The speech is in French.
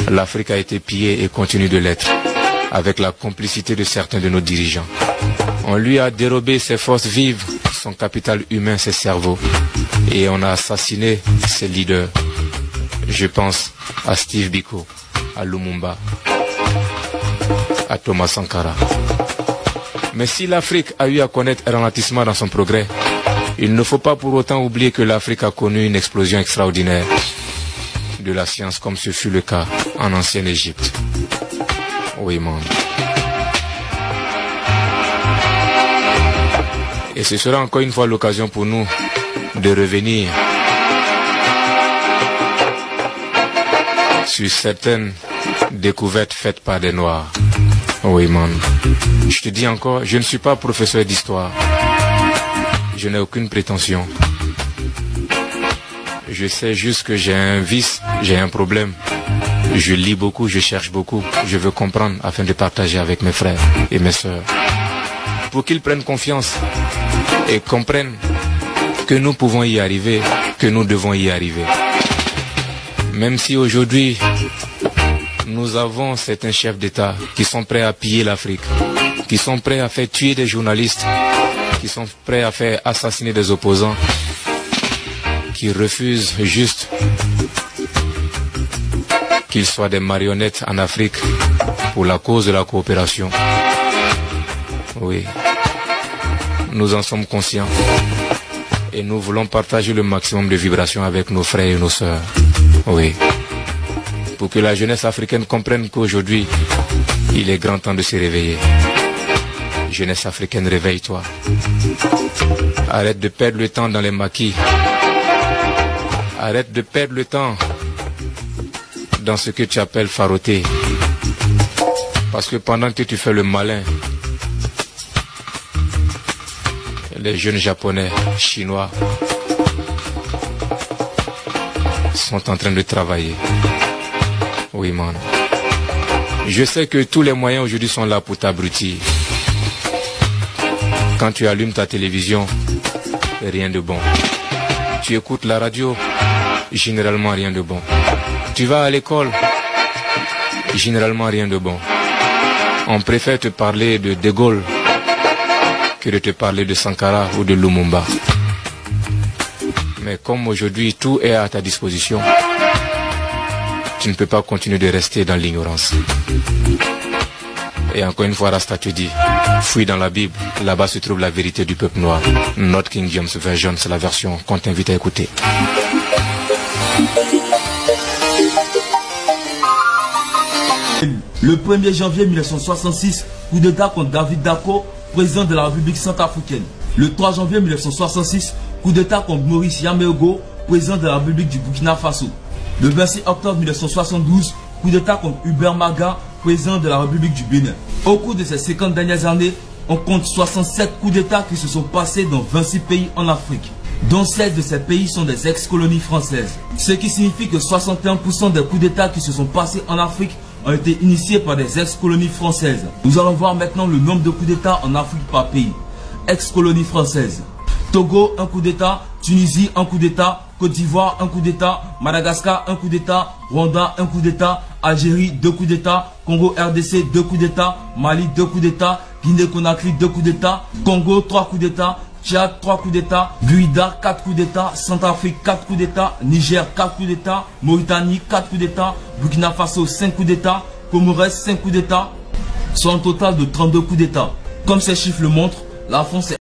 L'Afrique a été pillée et continue de l'être, avec la complicité de certains de nos dirigeants. On lui a dérobé ses forces vives, son capital humain, ses cerveaux, et on a assassiné ses leaders. Je pense à Steve Biko, à Lumumba, à Thomas Sankara. Mais si l'Afrique a eu à connaître un ralentissement dans son progrès, il ne faut pas pour autant oublier que l'Afrique a connu une explosion extraordinaire de la science, comme ce fut le cas en ancienne Égypte. Oui, man. Et ce sera encore une fois l'occasion pour nous de revenir sur certaines découvertes faites par des Noirs. Oui, man. Je te dis encore, je ne suis pas professeur d'histoire. Je n'ai aucune prétention. Je sais juste que j'ai un vice, j'ai un problème. Je lis beaucoup, je cherche beaucoup. Je veux comprendre afin de partager avec mes frères et mes sœurs. Pour qu'ils prennent confiance et comprennent que nous pouvons y arriver, que nous devons y arriver. Même si aujourd'hui, nous avons certains chefs d'État qui sont prêts à piller l'Afrique, qui sont prêts à faire tuer des journalistes, qui sont prêts à faire assassiner des opposants, qui refusent juste qu'ils soient des marionnettes en Afrique pour la cause de la coopération. Oui, nous en sommes conscients et nous voulons partager le maximum de vibrations avec nos frères et nos sœurs. Oui, pour que la jeunesse africaine comprenne qu'aujourd'hui, il est grand temps de se réveiller. Jeunesse africaine, réveille-toi. Arrête de perdre le temps dans les maquis. Arrête de perdre le temps dans ce que tu appelles faroter. Parce que pendant que tu fais le malin, les jeunes japonais, chinois sont en train de travailler. Oui, man. Je sais que tous les moyens aujourd'hui sont là pour t'abrutir. Quand tu allumes ta télévision, rien de bon. Tu écoutes la radio, généralement rien de bon. Tu vas à l'école, généralement rien de bon. On préfère te parler de De Gaulle que de te parler de Sankara ou de Lumumba. Mais comme aujourd'hui tout est à ta disposition, tu ne peux pas continuer de rester dans l'ignorance. Et encore une fois, Rasta te dit, fouille dans la Bible, là-bas se trouve la vérité du peuple noir. Notre King James Version, c'est la version qu'on t'invite à écouter. Le 1er janvier 1966, coup d'État contre David Dacko, président de la République centrafricaine. Le 3 janvier 1966, coup d'État contre Maurice Yameogo, président de la République du Burkina Faso. Le 26 octobre 1972, coup d'État contre Hubert Maga, président de la République du Bénin. Au cours de ces 50 dernières années, on compte 67 coups d'État qui se sont passés dans 26 pays en Afrique, dont 7 de ces pays sont des ex-colonies françaises. Ce qui signifie que 61% des coups d'État qui se sont passés en Afrique ont été initiés par des ex-colonies françaises. Nous allons voir maintenant le nombre de coups d'État en Afrique par pays. Ex-colonies françaises. Togo, un coup d'État. Tunisie, un coup d'État. Côte d'Ivoire, un coup d'État. Madagascar, un coup d'État. Rwanda, un coup d'État. Algérie, 2 coups d'État. Congo RDC, 2 coups d'État. Mali, 2 coups d'État. Guinée-Conakry, 2 coups d'État. Congo, 3 coups d'État. Tchad, 3 coups d'État. Guyana, 4 coups d'État. Centrafrique, 4 coups d'État. Niger, 4 coups d'État. Mauritanie, 4 coups d'État. Burkina Faso, 5 coups d'État. Comores, 5 coups d'État. Soit un total de 32 coups d'État. Comme ces chiffres le montrent, la France est